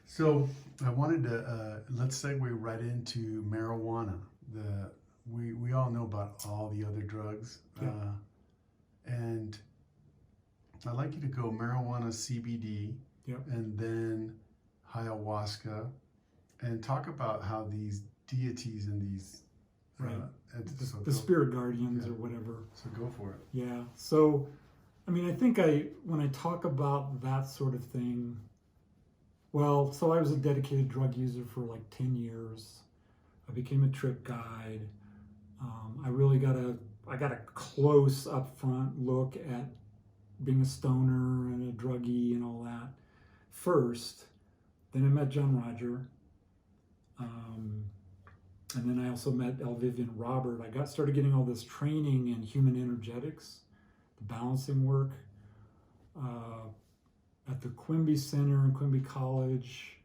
So I wanted to let's segue right into marijuana. The we all know about all the other drugs, Yeah, and I'd like you to go marijuana CBD yeah, and then ayahuasca, and talk about how these deities and these right. so The go spirit guardians yeah or whatever. so go for it. Yeah. So, I mean, I think when I talk about that sort of thing, well, so I was a dedicated drug user for like 10 years. I became a trip guide. I really I got a close up front look at being a stoner and a druggie and all that first. Then I met John Roger. Um, and then I also met Vivian Robert. I started getting all this training in human energetics, the balancing work uh, at the Quimby Center in Quimby College.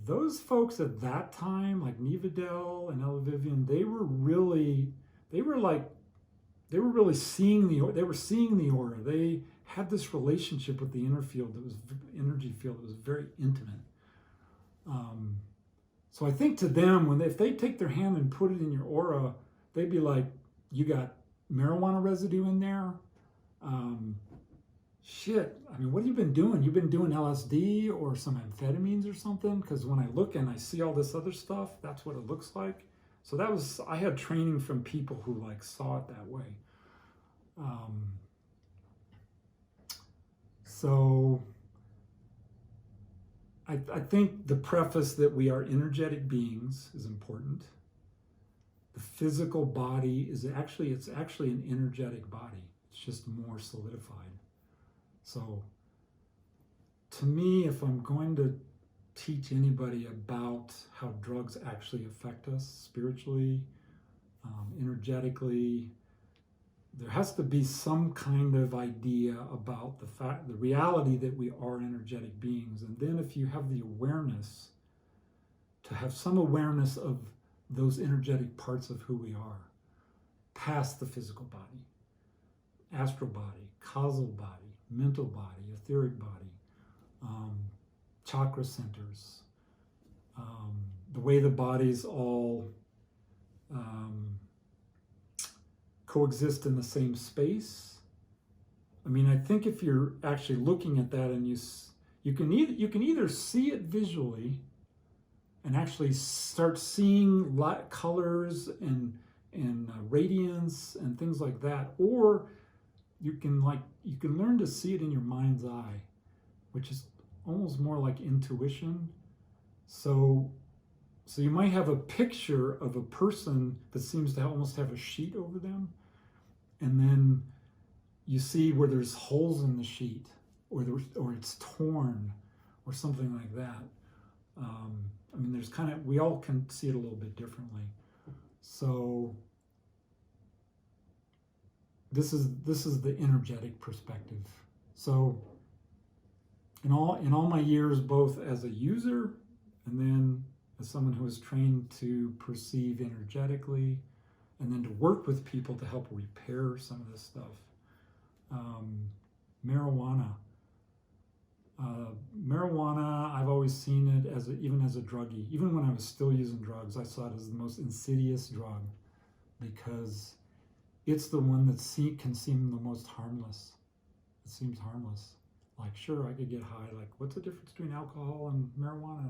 Those folks at that time, like Nevedel and Vivian, they were like, they were really seeing they were seeing the aura. They had this relationship with the inner field that was energy field that was very intimate. Um, So I think to them, if they take their hand and put it in your aura, they'd be like, "You got marijuana residue in there? Um, Shit. I mean, what have you been doing? You've been doing LSD or some amphetamines or something? Because when I look and I see all this other stuff, that's what it looks like." So I had training from people who like saw it that way. Um, so I think the preface that we are energetic beings is important. The physical body it's actually an energetic body. It's just more solidified. So to me, if I'm going to teach anybody about how drugs actually affect us spiritually, energetically, there has to be some kind of idea about the reality that we are energetic beings. And then if you have the awareness, to have some awareness of those energetic parts of who we are, past the physical body, astral body, causal body, mental body, etheric body, um, chakra centers, the way the bodies all coexist in the same space. I mean, I think if you're actually looking at that and you can either see it visually and actually start seeing light, colors and radiance and things like that, or you can learn to see it in your mind's eye, which is almost more like intuition. So you might have a picture of a person that seems to almost have a sheet over them, and then you see where there's holes in the sheet, or it's torn, or something like that. I mean, there's we all can see it a little bit differently. So this is the energetic perspective. So in all my years, both as a user and then as someone who was trained to perceive energetically, and then to work with people to help repair some of this stuff. Marijuana. Marijuana, I've always seen it even as a druggie. Even when I was still using drugs, I saw it as the most insidious drug because it's the one that can seem the most harmless. It seems harmless. Like, sure, I could get high. Like, what's the difference between alcohol and marijuana?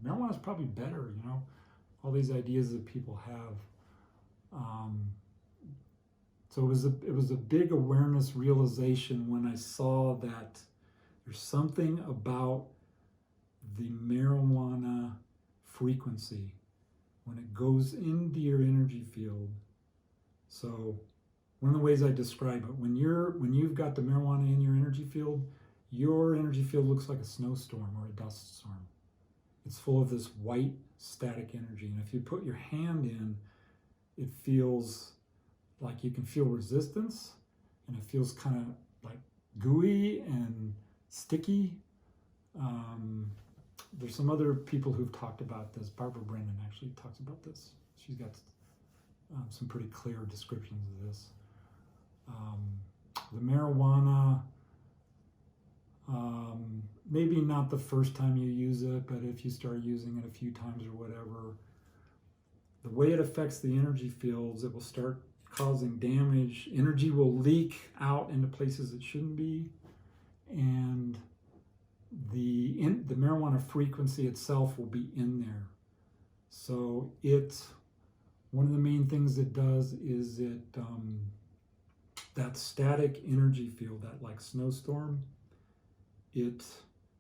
Marijuana is probably better. All these ideas that people have. So it was a big awareness realization when I saw that there's something about the marijuana frequency when it goes into your energy field. So one of the ways I describe it, when you've got the marijuana in your energy field looks like a snowstorm or a dust storm. It's full of this white static energy, and if you put your hand in, it feels like you can feel resistance, and it feels kind of like gooey and sticky. There's some other people who've talked about this. Barbara Brennan actually talks about this. She's got some pretty clear descriptions of this. The marijuana, Maybe not the first time you use it, but if you start using it a few times or whatever, the way it affects the energy fields, it will start causing damage. Energy will leak out into places it shouldn't be, and the marijuana frequency itself will be in there. So one of the main things it does is that static energy field, that like snowstorm, it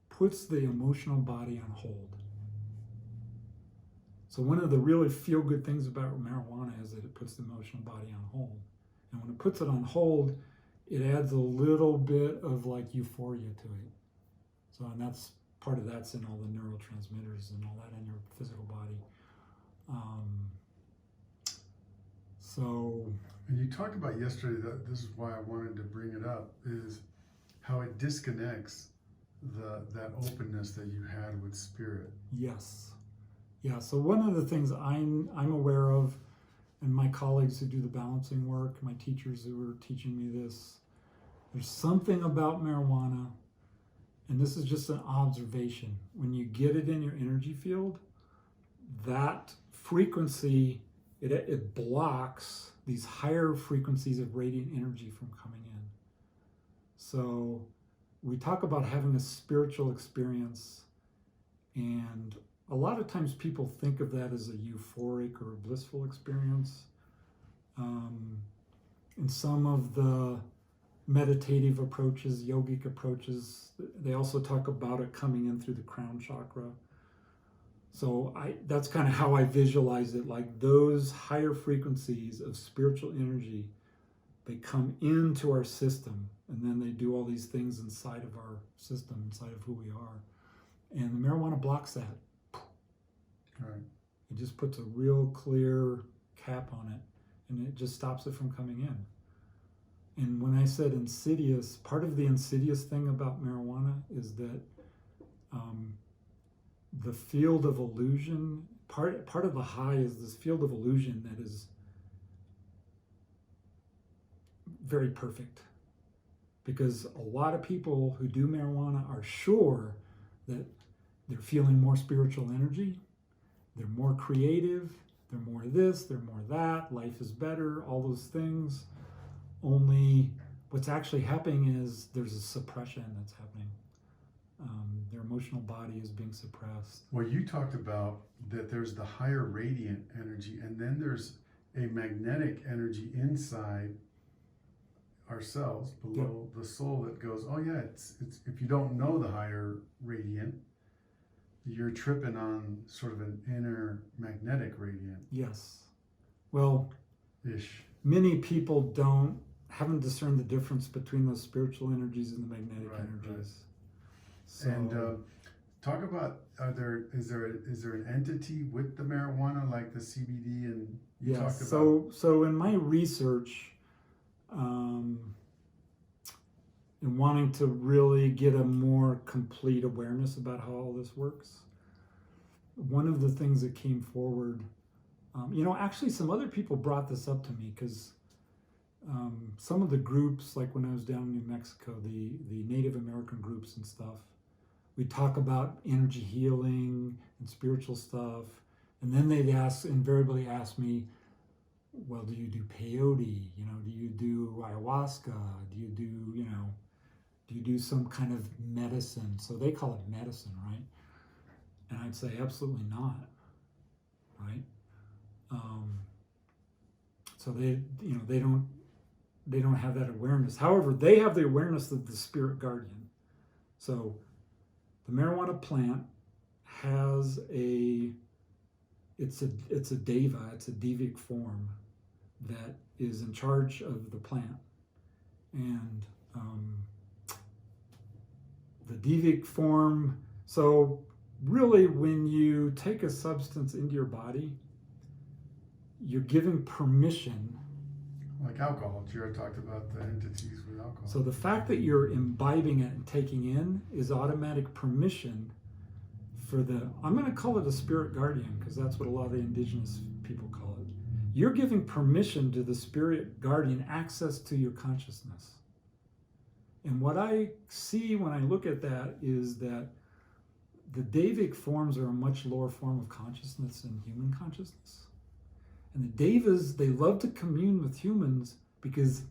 puts the emotional body on hold. So one of the really feel-good things about marijuana is that it puts the emotional body on hold. And when it puts it on hold, it adds a little bit of like euphoria to it. So, and that's part of that's in all the neurotransmitters and all that in your physical body. And you talked about yesterday, that this is why I wanted to bring it up, is how it disconnects that openness that you had with spirit. Yes. Yeah, so one of the things I'm aware of, and my colleagues who do the balancing work, my teachers who are teaching me this, there's something about marijuana, and this is just an observation. When you get it in your energy field, that frequency, it blocks these higher frequencies of radiant energy from coming in. So we talk about having a spiritual experience, and a lot of times people think of that as a euphoric or a blissful experience. In some of the meditative approaches, yogic approaches, they also talk about it coming in through the crown chakra. So that's kind of how I visualize it, like those higher frequencies of spiritual energy, they come into our system, and then they do all these things inside of our system, inside of who we are. And the marijuana blocks that. Right. It just puts a real clear cap on it, and it just stops it from coming in. And when I said insidious, part of the insidious thing about marijuana is that the field of illusion, part of the high is this field of illusion that is very perfect. Because a lot of people who do marijuana are sure that they're feeling more spiritual energy, they're more creative, they're more this, they're more that, life is better, all those things. Only what's actually happening is there's a suppression that's happening. Their emotional body is being suppressed. Well, you talked about that there's the higher radiant energy, and then there's a magnetic energy inside ourselves, below the soul, that goes, oh yeah, it's if you don't know the higher radiant, you're tripping on sort of an inner magnetic radiant. Yes. Well, many people haven't discerned the difference between those spiritual energies and the magnetic energies. Right. So, and talk about, is there an entity with the marijuana like the CBD, and you talked about? So in my research, in wanting to really get a more complete awareness about how all this works, one of the things that came forward, actually some other people brought this up to me, because some of the groups, like when I was down in New Mexico, the Native American groups and stuff, we talk about energy healing and spiritual stuff, and then they'd invariably ask me, well, do you do peyote? Do you do ayahuasca? Do you do some kind of medicine? So they call it medicine, right? And I'd say absolutely not, right? So they don't have that awareness. However, they have the awareness of the spirit guardian. So the marijuana plant has it's a deva, it's a devic form that is in charge of the plant. And the devic form, so really when you take a substance into your body, you're giving permission. Like alcohol, Jared talked about the entities with alcohol. So the fact that you're imbibing it and taking in is automatic permission for I'm going to call it a spirit guardian, because that's what a lot of the indigenous people call it. You're giving permission to the spirit guardian access to your consciousness. And what I see when I look at that is that the Devic forms are a much lower form of consciousness than human consciousness. And the Devas, they love to commune with humans because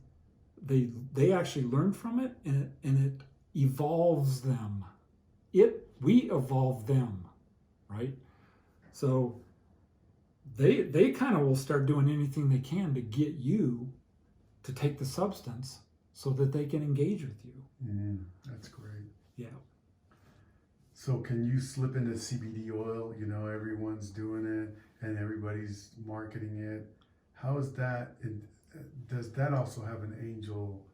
they actually learn from it, and it evolves them. We evolve them, right? So they kind of will start doing anything they can to get you to take the substance so that they can engage with you. That's great. Yeah. So can you slip into CBD oil? You know, everyone's doing it and everybody's marketing it. How is that? Does that also have an angel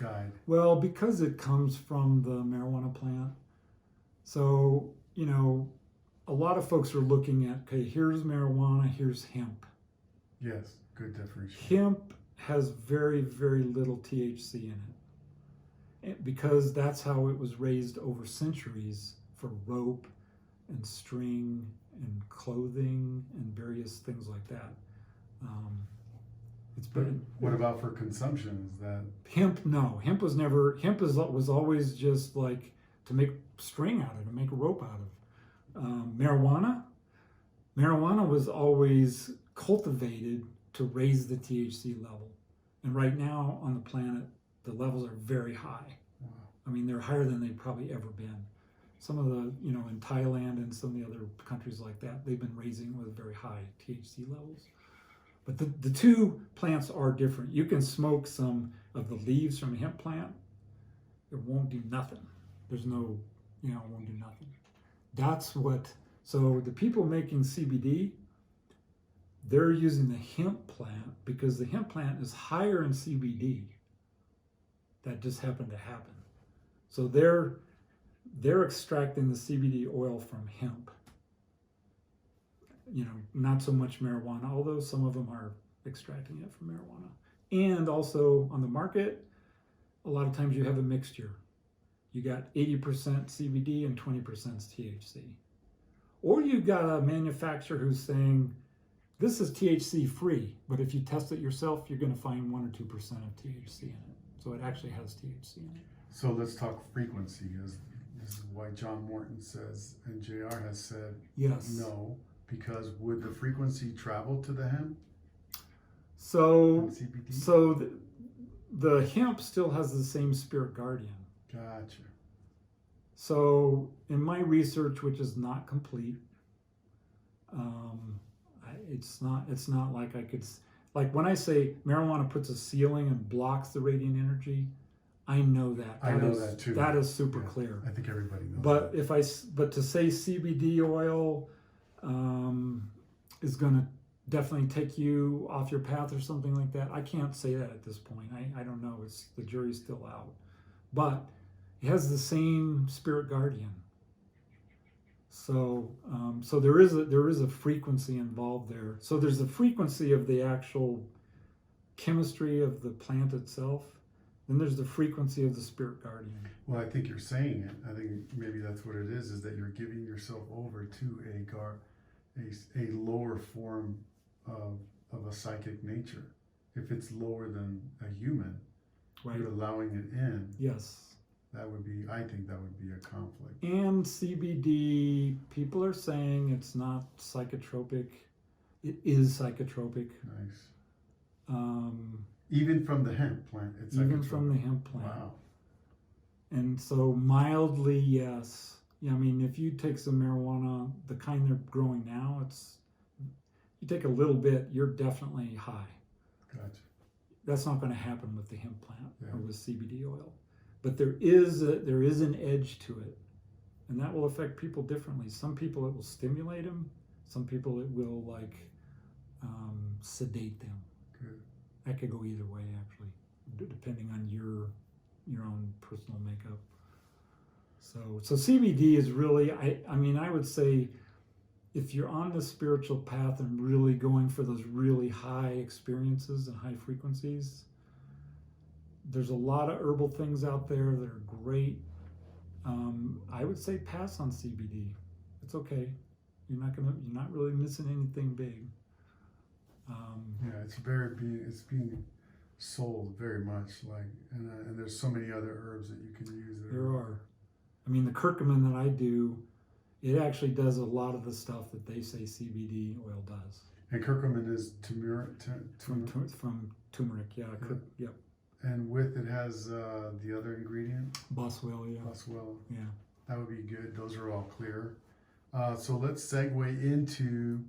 guide? Well, because it comes from the marijuana plant. So, you know, a lot of folks are looking at, okay, here's marijuana, here's hemp. Yes, good definition. Hemp has very, very little THC in it, because that's how it was raised over centuries for rope and string and clothing and various things like that. What about for consumption? Is that hemp? No, hemp was always just like to make string out of, to make a rope out of. Marijuana was always cultivated to raise the THC level, and right now on the planet the levels are very high. Wow. I mean, they're higher than they've probably ever been. Some of the, you know, in Thailand and some of the other countries like that, they've been raising with very high THC levels. But the two plants are different. You can smoke some of the leaves from a hemp plant. It won't do nothing. There's no, you know, it won't do nothing. So the people making CBD, they're using the hemp plant because the hemp plant is higher in CBD. That just happened to happen. So they're extracting the CBD oil from hemp. You know, not so much marijuana, although some of them are extracting it from marijuana. And also on the market, a lot of times you have a mixture. You got 80% CBD and 20% THC. Or you got a manufacturer who's saying, this is THC free, but if you test it yourself, you're going to find 1 or 2% of THC in it. So it actually has THC in it. So let's talk frequency. This is why John Morton says, and JR has said, yes, no, because would the frequency travel to the hemp? So CBD? So the hemp still has the same spirit guardian. Gotcha. So in my research, which is not complete, it's not like I could, like when I say marijuana puts a ceiling and blocks the radiant energy, I know that. I know that too. That is super clear. I think everybody knows. But that. But to say CBD oil is going to definitely take you off your path or something like that, I can't say that at this point. I don't know. The jury's still out. But it has the same spirit guardian. So there is a frequency involved there. So there's a frequency of the actual chemistry of the plant itself. Then there's the frequency of the spirit guardian. Well, I think you're saying it. I think maybe that's what it is that you're giving yourself over to a lower form of a psychic nature. If it's lower than a human, right, you're allowing it in. Yes. I think that would be a conflict. And CBD, people are saying it's not psychotropic. It is psychotropic. Nice. Even from the hemp plant, it's even from the hemp plant. Wow. And so mildly, yes. Yeah, I mean, if you take some marijuana, the kind they're growing now, you take a little bit, you're definitely high. Gotcha. That's not going to happen with the hemp plant or with CBD oil. But there is an edge to it, and that will affect people differently. Some people it will stimulate them. Some people it will sedate them. Good. That could go either way, actually, depending on your own personal makeup. So CBD is really, I mean, I would say, if you're on the spiritual path and really going for those really high experiences and high frequencies, there's a lot of herbal things out there that are great. I would say pass on CBD. It's okay. You're not really missing anything big. Yeah, it's being sold very much. And there's so many other herbs that you can use. There are. I mean, the curcumin that I do, it actually does a lot of the stuff that they say CBD oil does. And curcumin is turmeric. From turmeric, yeah. Yep. And with it has the other ingredient. Boswell, yeah. Boswell. Yeah. That would be good. Those are all clear. So let's segue into